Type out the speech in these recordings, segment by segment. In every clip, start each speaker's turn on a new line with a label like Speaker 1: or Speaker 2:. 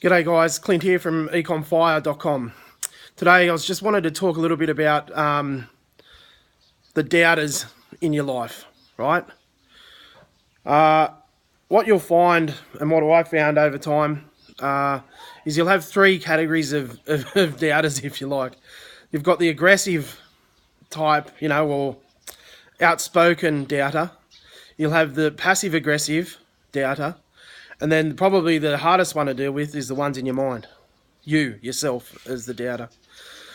Speaker 1: G'day guys, Clint here from EcomFire.com. Today I just wanted to talk a little bit about the doubters in your life, right? What you'll find, and what I found over time, is you'll have three categories of doubters, if you like. You've got the aggressive type, or outspoken doubter. You'll have the passive-aggressive doubter. And then probably the hardest one to deal with is the ones in your mind. You, yourself, as the doubter.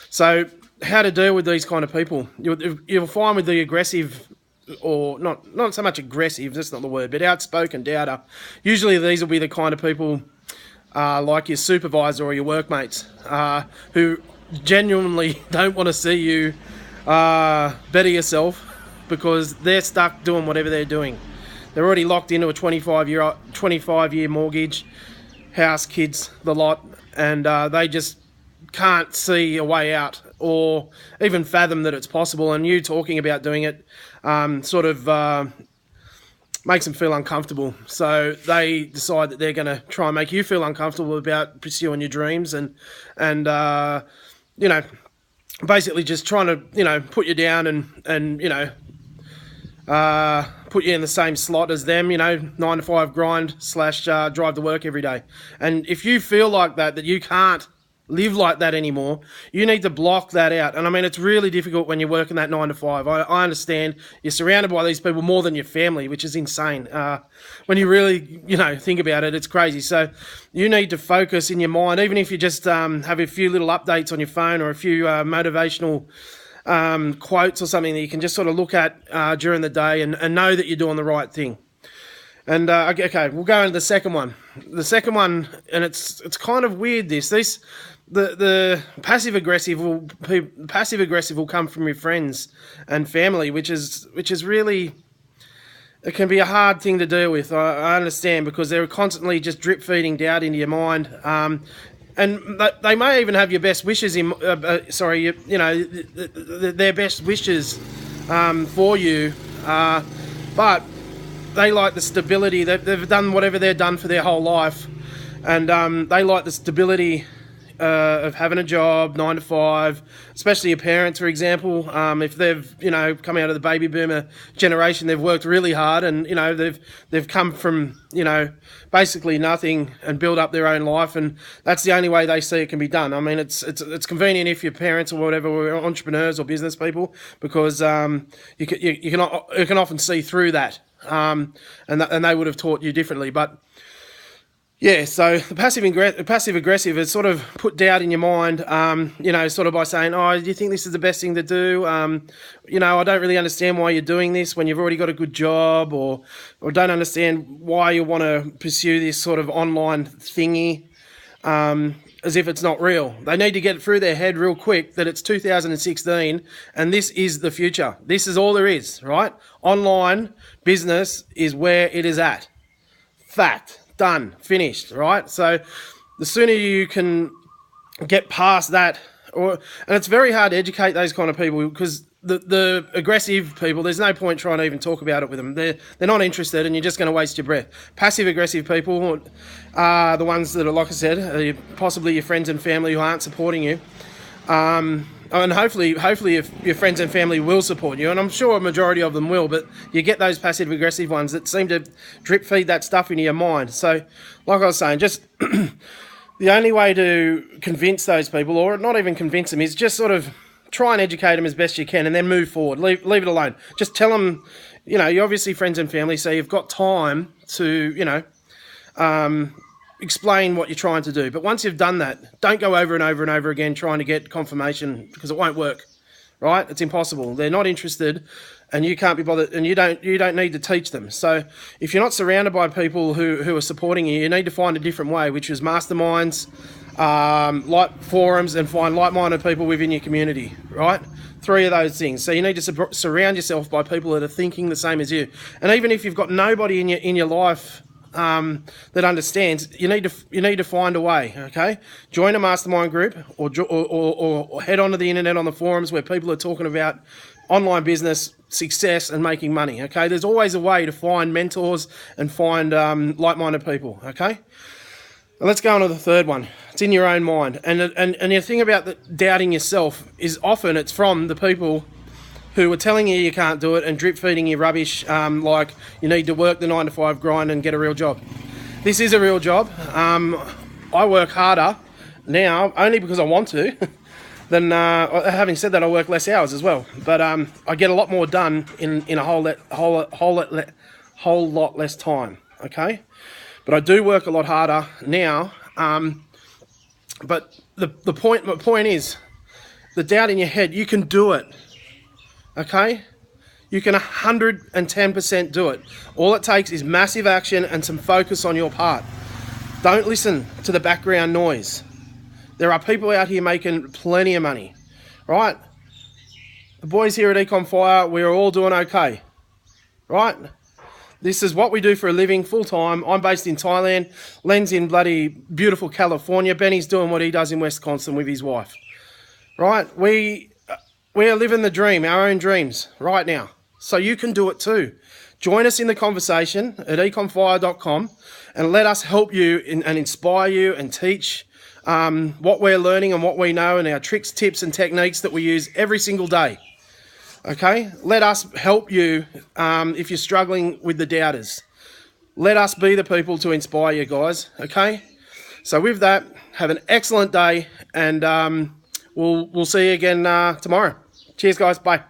Speaker 1: So how to deal with these kind of people? You'll find with the aggressive, or not so much aggressive, that's not the word, but outspoken doubter. Usually these will be the kind of people like your supervisor or your workmates who genuinely don't want to see you better yourself because they're stuck doing whatever they're doing. They're already locked into a 25-year mortgage, house, kids, the lot, and they just can't see a way out or even fathom that it's possible. And you talking about doing it makes them feel uncomfortable. So they decide that they're going to try and make you feel uncomfortable about pursuing your dreams and basically just trying to put you down and put you in the same slot as them, 9 to 5 grind / drive to work every day. And if you feel like that you can't live like that anymore, you need to block that out. And I mean, it's really difficult when you're working that 9 to 5. I understand you're surrounded by these people more than your family, which is insane. When you really, think about it, it's crazy. So you need to focus in your mind, even if you just have a few little updates on your phone or a few motivational quotes or something that you can just sort of look at during the day and know that you're doing the right thing. And okay, we'll go into the second one. The second one, and it's kind of weird. The passive aggressive will come from your friends and family, which is really, it can be a hard thing to deal with. I understand, because they're constantly just drip feeding doubt into your mind. And they may even have your best wishes their best wishes for you, but they like the stability. They've done whatever they've done for their whole life, and they like the stability of having a job, 9 to 5, especially your parents, for example. If they've, come out of the baby boomer generation, they've worked really hard and, they've come from, basically nothing and built up their own life. And that's the only way they see it can be done. I mean, it's convenient if your parents or whatever were entrepreneurs or business people, because you can often see through that. And they would have taught you differently. But yeah, so the passive aggressive is sort of put doubt in your mind, sort of by saying, oh, do you think this is the best thing to do? I don't really understand why you're doing this when you've already got a good job, or don't understand why you want to pursue this sort of online thingy, as if it's not real. They need to get it through their head real quick that it's 2016 and this is the future. This is all there is, right? Online business is where it is at. Fact. Done, finished, right? So the sooner you can get past that, and it's very hard to educate those kind of people, because the aggressive people, there's no point trying to even talk about it with them. They're not interested, and you're just going to waste your breath. Passive aggressive people are the ones that are, like I said, possibly your friends and family who aren't supporting you. And hopefully if your friends and family will support you, and I'm sure a majority of them will, but you get those passive-aggressive ones that seem to drip-feed that stuff into your mind. So, like I was saying, just the only way to convince those people, or not even convince them, is just sort of try and educate them as best you can and then move forward. Leave it alone. Just tell them, you're obviously friends and family, so you've got time to, explain what you're trying to do. But once you've done that, don't go over and over and over again trying to get confirmation, because it won't work, right? It's impossible. They're not interested, and you can't be bothered, and you don't need to teach them. So if you're not surrounded by people who are supporting you, you need to find a different way, which is masterminds, like forums, and find like-minded people within your community, right? 3 of those things. So you need to surround yourself by people that are thinking the same as you. And even if you've got nobody in your life that understands, you need to find a way. Okay, join a mastermind group, or head onto the internet on the forums where people are talking about online business success and making money. Okay, there's always a way to find mentors and find like-minded people. Okay, Let's go on to the third one. It's in your own mind. And the thing about doubting yourself is often it's from the people who are telling you can't do it and drip feeding you rubbish, like you need to work the 9 to 5 grind and get a real job. This is a real job. I work harder now only because I want to. Then, having said that, I work less hours as well. But I get a lot more done in a whole lot less time. Okay, but I do work a lot harder now. But the point is, the doubt in your head, you can do it. Okay, you can 110% do it. All it takes is massive action and some focus on your part. Don't listen to the background noise. There are people out here making plenty of money, right? The boys here at EcomFire, we're all doing okay, right? This is what we do for a living, full time. I'm based in Thailand. Len's in bloody beautiful California. Benny's doing what he does in Wisconsin with his wife, right? We are living the dream, our own dreams right now. So you can do it too. Join us in the conversation at EcomFire.com and let us help you and inspire you and teach what we're learning and what we know and our tricks, tips and techniques that we use every single day. Okay, let us help you if you're struggling with the doubters. Let us be the people to inspire you guys, okay? So with that, have an excellent day and we'll see you again tomorrow. Cheers guys, bye.